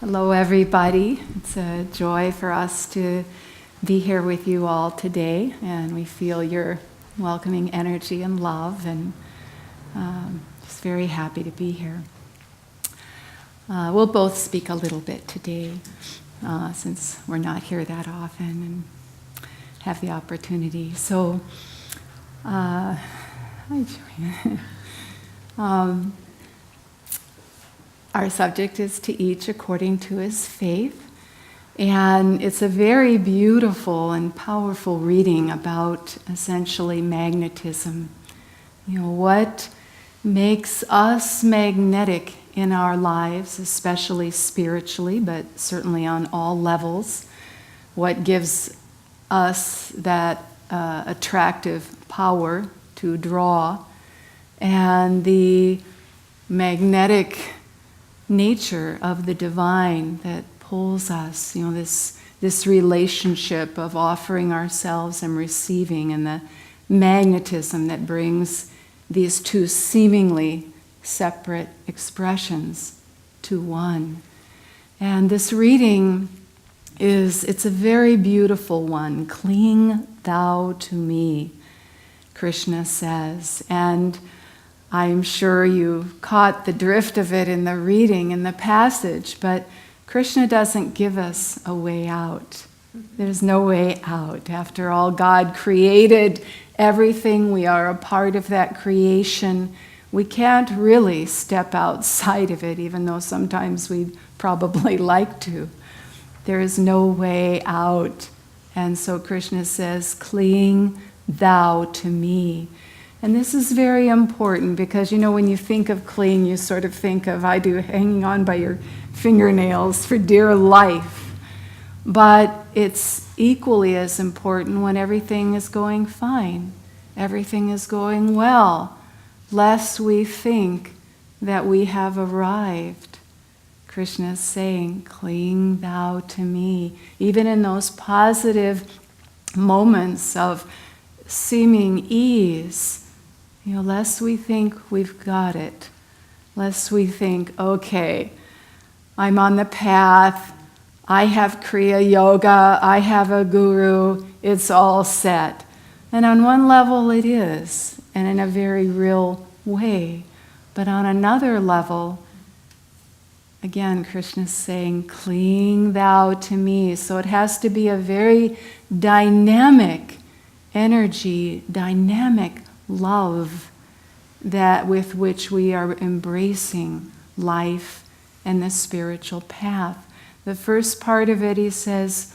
Hello, everybody. It's a joy for us to be here with you all today, and we feel your welcoming energy and love, and just very happy to be here. We'll both speak a little bit today, since we're not here that often and have the opportunity. So, hi, Joanne. Our subject is to each according to his faith, and it's a very beautiful and powerful reading about essentially magnetism. You know, what makes us magnetic in our lives, especially spiritually, but certainly on all levels. What gives us that attractive power to draw, and the magnetic nature of the divine that pulls us, you know, this relationship of offering ourselves and receiving, and the magnetism that brings these two seemingly separate expressions to one. And this reading it's a very beautiful one. Cling thou to me, Krishna says. And I'm sure you caught the drift of it in the reading, in the passage, but Krishna doesn't give us a way out. There's no way out. After all, God created everything. We are a part of that creation. We can't really step outside of it, even though sometimes we'd probably like to. There is no way out. And so Krishna says, cling thou to me. And this is very important because, you know, when you think of cling, you sort of think of, I do, hanging on by your fingernails for dear life. But it's equally as important when everything is going fine, everything is going well, lest we think that we have arrived. Krishna is saying, cling thou to me. Even in those positive moments of seeming ease, you know, lest we think we've got it, lest we think, okay, I'm on the path, I have Kriya Yoga, I have a guru, it's all set. And on one level it is, and in a very real way. But on another level, again, Krishna's saying, cling thou to me. So it has to be a very dynamic energy, dynamic love that with which we are embracing life and the spiritual path. The first part of it, he says,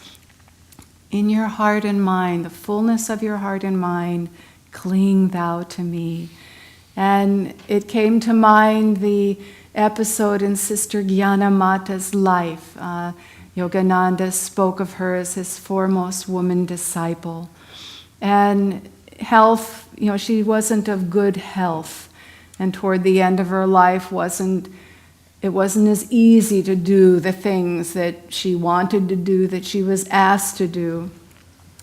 in your heart and mind, the fullness of your heart and mind, cling thou to me. And it came to mind the episode in Sister Gyana Mata's life. Yogananda spoke of her as his foremost woman disciple. And health, you know, she wasn't of good health, and toward the end of her life it wasn't as easy to do the things that she wanted to do, that she was asked to do.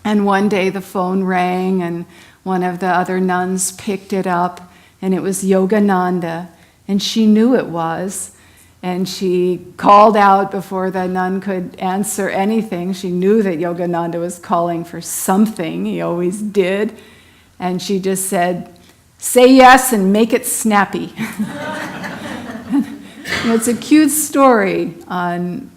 And one day the phone rang, and one of the other nuns picked it up, and it was Yogananda, and she knew it was. And she called out before the nun could answer anything. She knew that Yogananda was calling for something. He always did. And she just said, say yes and make it snappy. It's a cute story on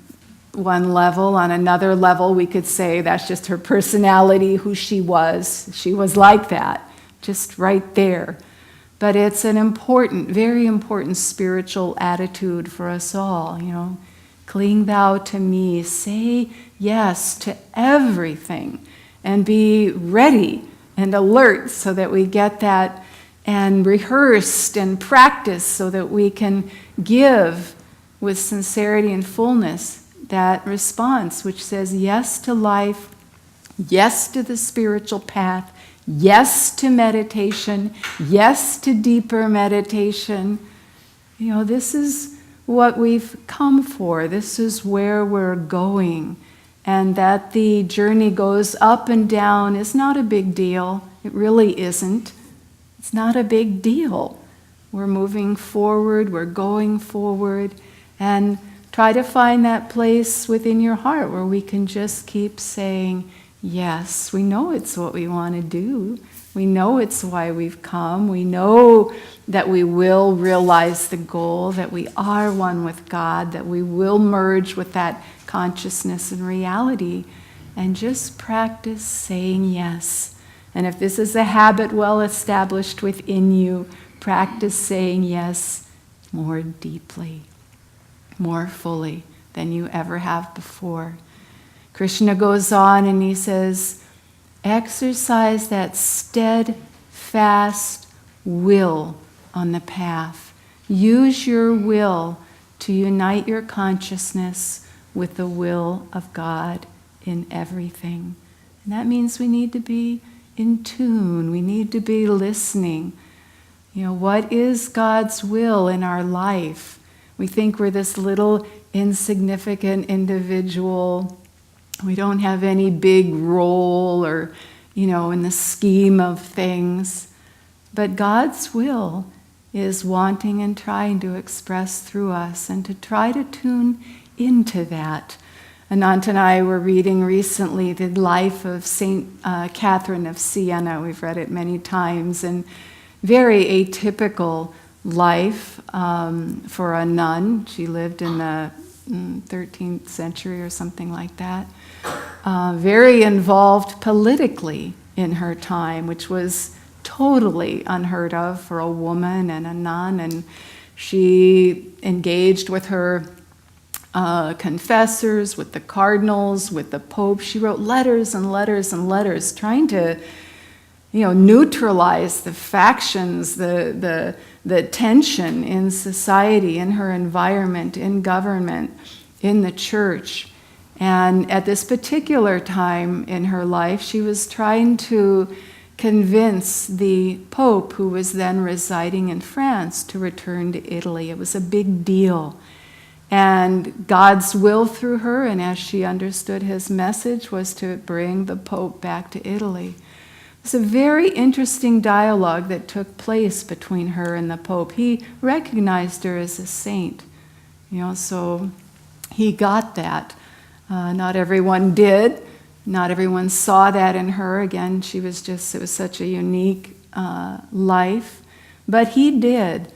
one level. On another level, we could say that's just her personality, who she was. She was like that, just right there. But it's an important, very important spiritual attitude for us all, you know. Cling thou to me, say yes to everything, and be ready and alert so that we get that, and rehearsed and practiced so that we can give with sincerity and fullness that response which says yes to life, yes to the spiritual path, yes to meditation, yes to deeper meditation. You know, this is what we've come for. This is where we're going. And that the journey goes up and down is not a big deal. It really isn't. It's not a big deal. We're moving forward, we're going forward, and try to find that place within your heart where we can just keep saying, yes, we know it's what we want to do. We know it's why we've come. We know that we will realize the goal, that we are one with God, that we will merge with that consciousness and reality, and just practice saying yes. And if this is a habit well established within you, practice saying yes more deeply, more fully than you ever have before. Krishna goes on and he says, exercise that steadfast will on the path. Use your will to unite your consciousness with the will of God in everything. And that means we need to be in tune. We need to be listening. What is God's will in our life? We think we're this little insignificant individual. We don't have any big role or, in the scheme of things. But God's will is wanting and trying to express through us, and to try to tune into that. Ananta and I were reading recently the life of Saint Catherine of Siena. We've read it many times, and very atypical life for a nun. She lived in the 13th century or something like that. Very involved politically in her time, which was totally unheard of for a woman and a nun. And she engaged with her confessors, with the cardinals, with the Pope. She wrote letters and letters and letters trying to neutralize the factions, the tension in society, in her environment, in government, in the church. And at this particular time in her life, she was trying to convince the Pope, who was then residing in France, to return to Italy. It was a big deal. And God's will through her, and as she understood his message, was to bring the Pope back to Italy. It's a very interesting dialogue that took place between her and the Pope. He recognized her as a saint, so he got that. Not everyone did. Not everyone saw that in her. Again, it was such a unique life. But he did.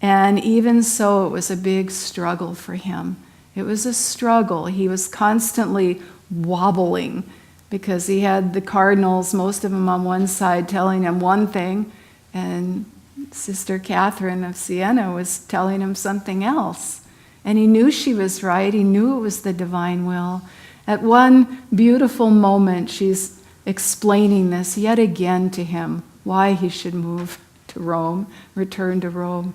And even so, it was a big struggle for him. It was a struggle. He was constantly wobbling, because he had the cardinals, most of them on one side, telling him one thing, and Sister Catherine of Siena was telling him something else. And he knew she was right. He knew it was the divine will. At one beautiful moment, she's explaining this yet again to him, why he should move to Rome, return to Rome.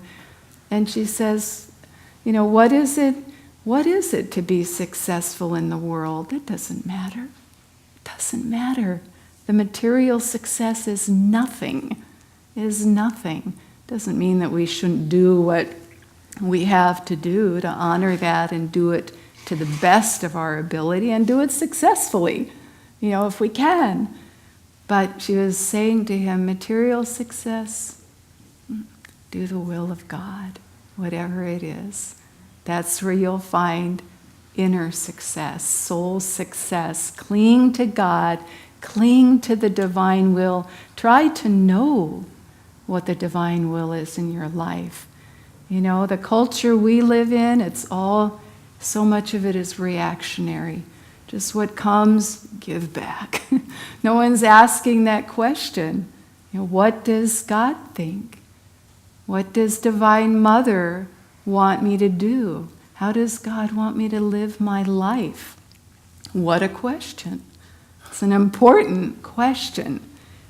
And she says, what is it to be successful in the world? It doesn't matter. Doesn't matter. The material success is nothing. Doesn't mean that we shouldn't do what we have to do to honor that, and do it to the best of our ability, and do it successfully, if we can. But she was saying to him, material success, do the will of God, whatever it is. That's where you'll find inner success, soul success. Cling to God, cling to the divine will. Try to know what the divine will is in your life. The culture we live in, so much of it is reactionary. Just what comes, give back. No one's asking that question. What does God think? What does Divine Mother want me to do? How does God want me to live my life? What a question. It's an important question,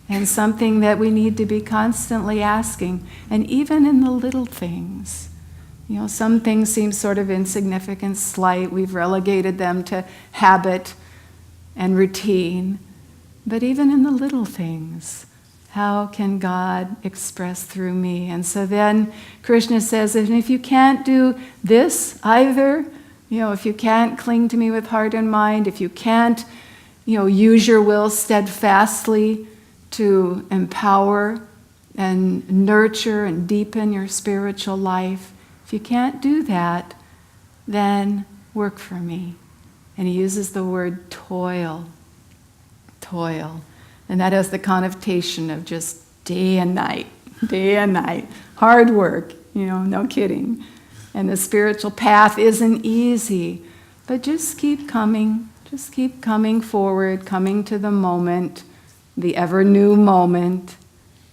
and something that we need to be constantly asking, and even in the little things. Some things seem sort of insignificant, slight. We've relegated them to habit and routine. But even in the little things, how can God express through me? And so then Krishna says, and if you can't do this either, if you can't cling to me with heart and mind, if you can't, use your will steadfastly to empower and nurture and deepen your spiritual life, if you can't do that, then work for me. And he uses the word toil. Toil. And that has the connotation of just day and night, hard work, no kidding. And the spiritual path isn't easy, but just keep coming forward, coming to the moment, the ever new moment.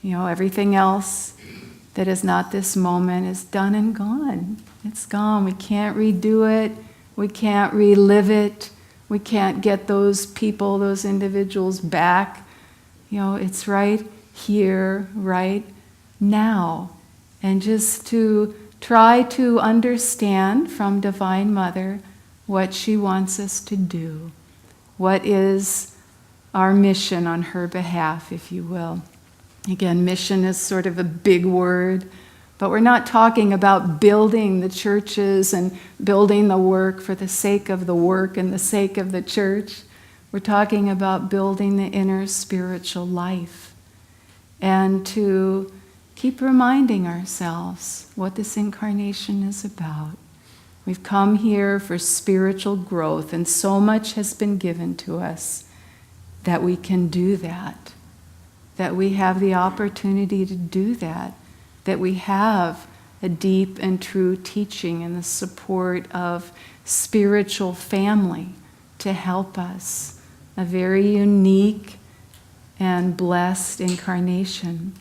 Everything else that is not this moment is done and gone. It's gone. We can't redo it. We can't relive it. We can't get those people, those individuals back. It's right here, right now. And just to try to understand from Divine Mother what she wants us to do. What is our mission on her behalf, if you will. Again, mission is sort of a big word, but we're not talking about building the churches and building the work for the sake of the work and the sake of the church. We're talking about building the inner spiritual life and to keep reminding ourselves what this incarnation is about. We've come here for spiritual growth, and so much has been given to us that we can do that we have the opportunity to do that we have a deep and true teaching and the support of spiritual family to help us. A very unique and blessed incarnation.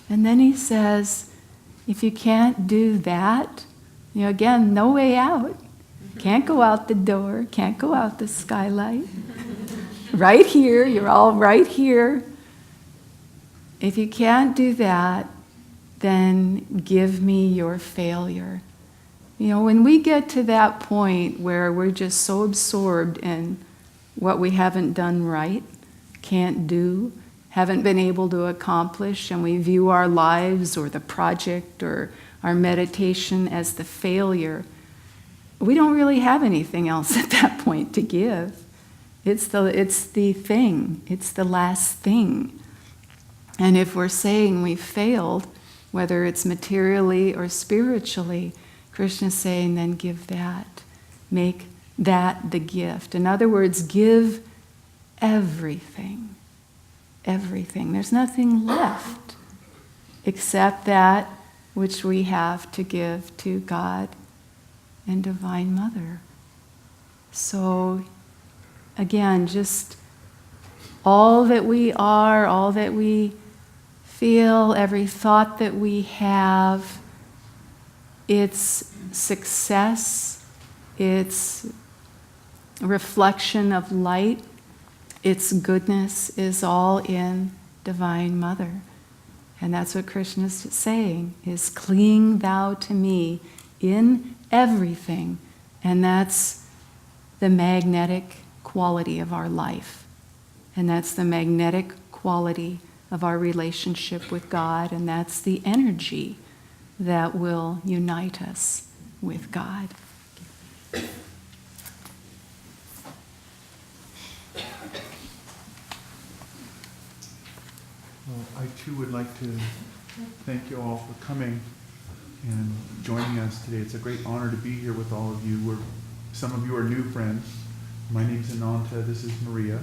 And then he says, if you can't do that, again, no way out. Can't go out the door, can't go out the skylight. Right here, you're all right here. If you can't do that, then give me your failure. When we get to that point where we're just so absorbed in what we haven't done right, can't do, haven't been able to accomplish, and we view our lives or the project or our meditation as the failure, we don't really have anything else at that point to give. It's the thing. It's the last thing. And if we're saying we failed, whether it's materially or spiritually, Krishna's saying, then give that. Make that the gift. In other words, give everything. Everything. There's nothing left except that which we have to give to God and Divine Mother. So, again, just all that we are, all that we feel, every thought that we have, its success, its reflection of light, its goodness is all in Divine Mother. And that's what Krishna is saying, is cling thou to me in everything. And that's the magnetic quality of our life. And that's the magnetic quality of our relationship with God. And that's the energy that will unite us with God. Well, I too would like to thank you all for coming and joining us today. It's a great honor to be here with all of you. Some of you are new friends. My name's Ananta, this is Maria.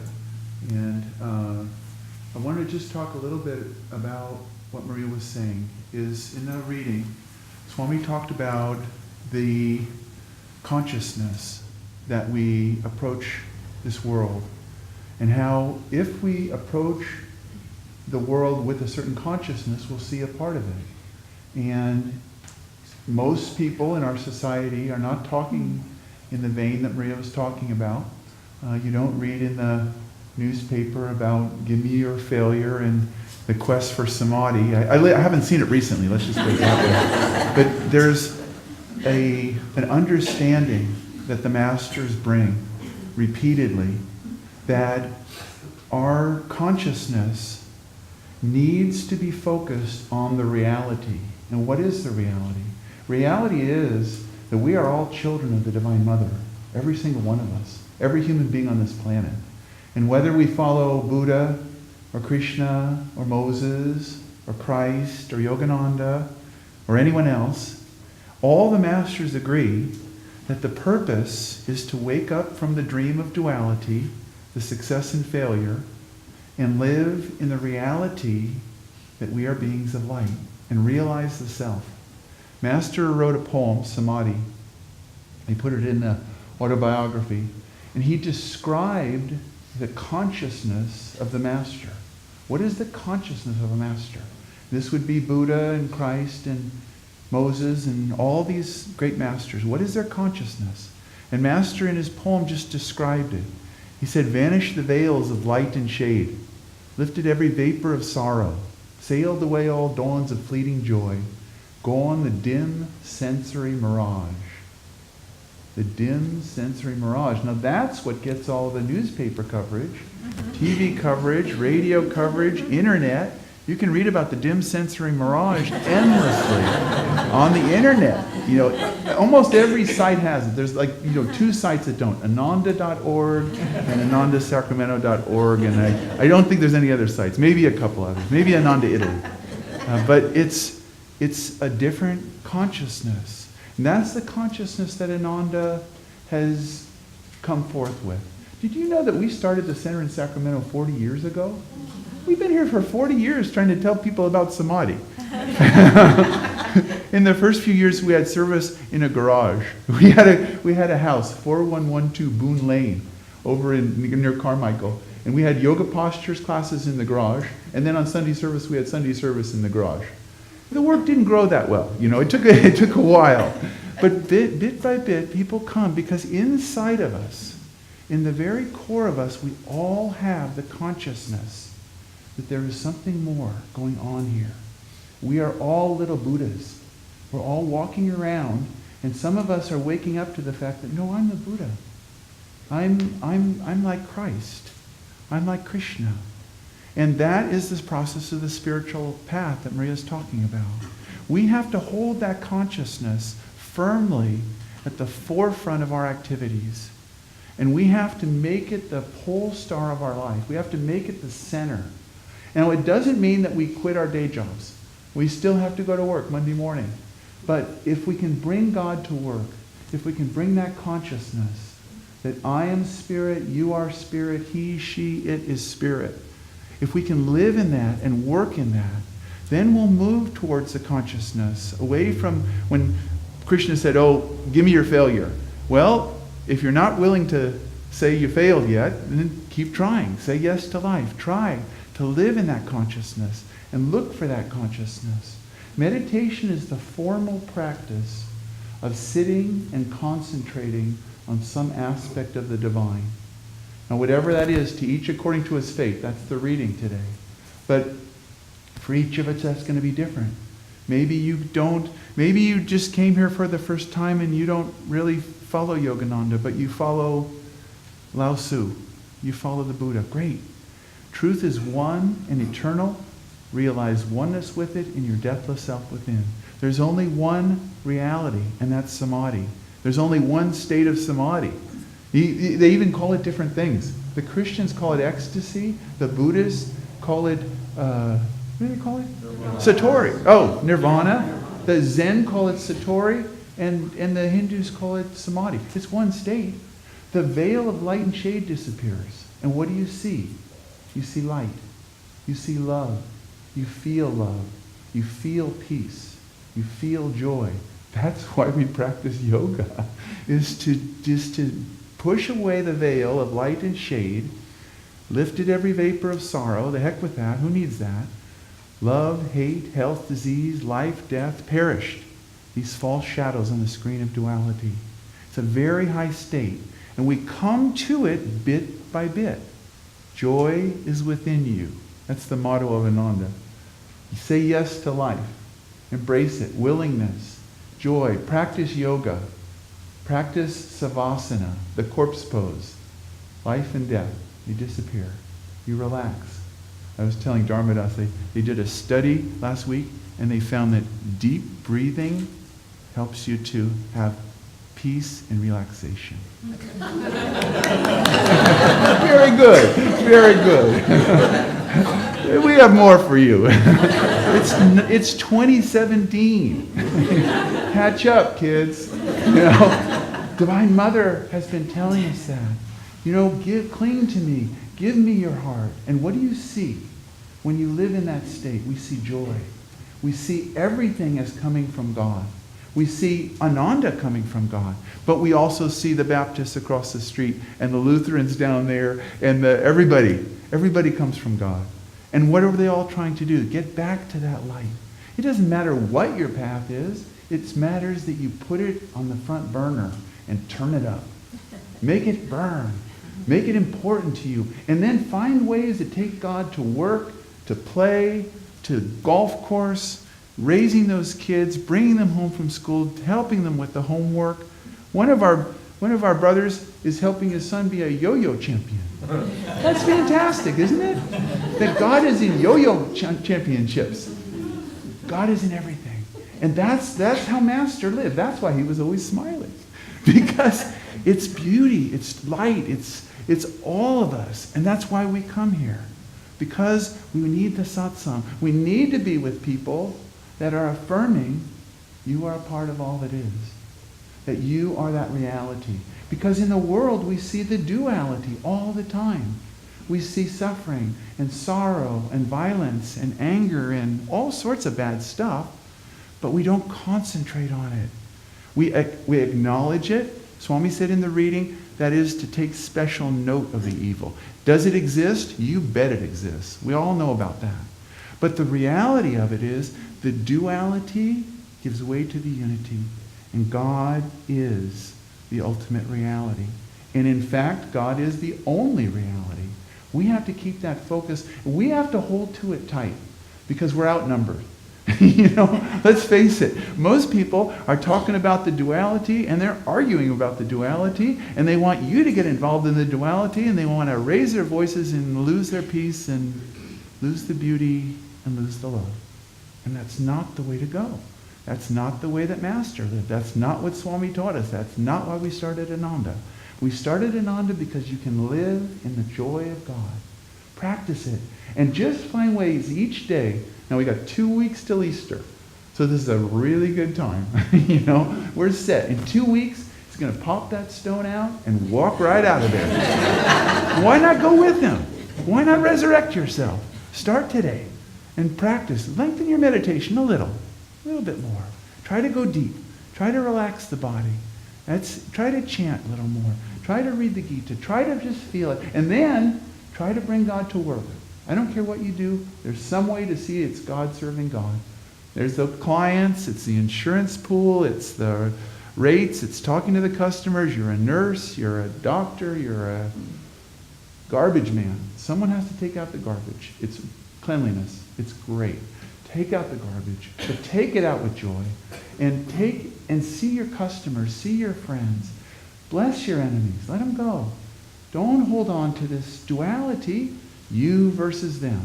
And I wanted to just talk a little bit about what Maria was saying. Is in the reading, Swami talked about the consciousness that we approach this world, and how if we approach the world with a certain consciousness, we'll see a part of it. And most people in our society are not talking in the vein that Maria was talking about. You don't read in the newspaper about give me your failure and the quest for samadhi. I haven't seen it recently, let's just put it that way. But there's an understanding that the masters bring repeatedly that our consciousness needs to be focused on the reality. And what is the reality? Reality is that we are all children of the Divine Mother, every single one of us, every human being on this planet. And whether we follow Buddha or Krishna or Moses or Christ or Yogananda or anyone else, all the masters agree that the purpose is to wake up from the dream of duality, the success and failure, and live in the reality that we are beings of light and realize the self. Master wrote a poem, Samadhi. He put it in the autobiography, and he described the consciousness of the master. What is the consciousness of a master? This would be Buddha and Christ and Moses and all these great masters. What is their consciousness? And Master in his poem just described it. He said, "Vanished the veils of light and shade, lifted every vapor of sorrow, sailed away all dawns of fleeting joy, gone the dim sensory mirage." The dim sensory mirage. Now that's what gets all the newspaper coverage, TV coverage, radio coverage, internet. You can read about the dim sensory mirage endlessly on the internet. You know, almost every site has it. There's like, 2 sites that don't. Ananda.org and AnandaSacramento.org. And I don't think there's any other sites. Maybe a couple others. Maybe Ananda Italy. But it's a different consciousness. And that's the consciousness that Ananda has come forth with. Did you know that we started the center in Sacramento 40 years ago? We've been here for 40 years trying to tell people about Samadhi. In the first few years, we had service in a garage. We had a house, 4112 Boone Lane, over near Carmichael. And we had yoga postures classes in the garage. And then on Sunday service, we had Sunday service in the garage. The work didn't grow that well. It took a while. But bit by bit, people come because inside of us, in the very core of us, we all have the consciousness that there is something more going on here. We are all little Buddhas. We're all walking around, and some of us are waking up to the fact that, no, I'm the Buddha. I'm like Christ. I'm like Krishna. And that is this process of the spiritual path that Maria's talking about. We have to hold that consciousness firmly at the forefront of our activities. And we have to make it the pole star of our life. We have to make it the center. Now, it doesn't mean that we quit our day jobs. We still have to go to work Monday morning. But if we can bring God to work, if we can bring that consciousness that I am spirit, you are spirit, he, she, it is spirit. If we can live in that and work in that, then we'll move towards the consciousness, away from when Krishna said, oh, give me your failure. Well, if you're not willing to say you failed yet, then keep trying. Say yes to life. Try to live in that consciousness and look for that consciousness. Meditation is the formal practice of sitting and concentrating on some aspect of the divine. Now, whatever that is, to each according to his faith, that's the reading today. But for each of us, that's going to be different. Maybe you just came here for the first time and you don't really follow Yogananda, but you follow Lao Tzu. You follow the Buddha. Great. Truth is one and eternal. Realize oneness with it in your deathless self within. There's only one reality, and that's Samadhi. There's only one state of Samadhi. They even call it different things. The Christians call it ecstasy. The Buddhists call it, what do they call it? Nirvana. Satori. Oh, nirvana. The Zen call it Satori, and the Hindus call it Samadhi. It's one state. The veil of light and shade disappears. And what do you see? You see light. You see love. You feel love. You feel peace. You feel joy. That's why we practice yoga, is to push away the veil of light and shade, lifted every vapor of sorrow. The heck with that. Who needs that? Love, hate, health, disease, life, death, perished. These false shadows on the screen of duality. It's a very high state. And we come to it bit by bit. Joy is within you. That's the motto of Ananda. You say yes to life. Embrace it. Willingness. Joy. Practice yoga. Practice savasana, the corpse pose. Life and death, they disappear. You relax. I was telling Dharmadas, they did a study last week, and they found that deep breathing helps you to have peace and relaxation. Very good. Very good. We have more for you. It's 2017. Catch up, kids. Divine Mother has been telling us that. Cling to me. Give me your heart. And what do you see? When you live in that state, we see joy. We see everything as coming from God. We see Ananda coming from God. But we also see the Baptists across the street and the Lutherans down there and everybody. Everybody comes from God. And what are they all trying to do? Get back to that light. It doesn't matter what your path is. It matters that you put it on the front burner and turn it up. Make it burn. Make it important to you. And then find ways to take God to work, to play, to golf course, raising those kids, bringing them home from school, helping them with the homework. One of our brothers is helping his son be a yo-yo champion. That's fantastic, isn't it? That God is in yo-yo championships. God is in everything. And that's how Master lived. That's why he was always smiling. Because it's beauty, it's light, it's all of us. And that's why we come here. Because we need the satsang. We need to be with people that are affirming you are a part of all that is. That you are that reality. Because in the world we see the duality all the time. We see suffering and sorrow and violence and anger and all sorts of bad stuff, but we don't concentrate on it. We acknowledge it. Swami said in the reading, that is to take special note of the evil. Does it exist? You bet it exists. We all know about that. But the reality of it is the duality gives way to the unity. And God is the ultimate reality. And in fact, God is the only reality. We have to keep that focus. We have to hold to it tight because we're outnumbered. Let's face it. Most people are talking about the duality and they're arguing about the duality and they want you to get involved in the duality and they want to raise their voices and lose their peace and lose the beauty and lose the love. And that's not the way to go. That's not the way that Master lived. That's not what Swami taught us. That's not why we started Ananda. We started Ananda because you can live in the joy of God. Practice it. And just find ways each day. Now we got 2 weeks till Easter. So this is a really good time. We're set. In 2 weeks, he's going to pop that stone out and walk right out of there. Why not go with him? Why not resurrect yourself? Start today and practice. Lengthen your meditation a little bit more. Try to go deep. Try to relax the body. Try to chant a little more. Try to read the Gita. Try to just feel it. And then try to bring God to work. I don't care what you do. There's some way to see it's God serving God. There's the clients. It's the insurance pool. It's the rates. It's talking to the customers. You're a nurse. You're a doctor. You're a garbage man. Someone has to take out the garbage. It's cleanliness. It's great. Take out the garbage, but take it out with joy. And see your customers, see your friends. Bless your enemies. Let them go. Don't hold on to this duality, you versus them.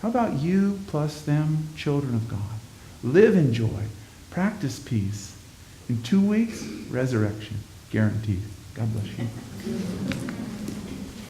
How about you plus them, children of God? Live in joy. Practice peace. In 2 weeks, resurrection. Guaranteed. God bless you.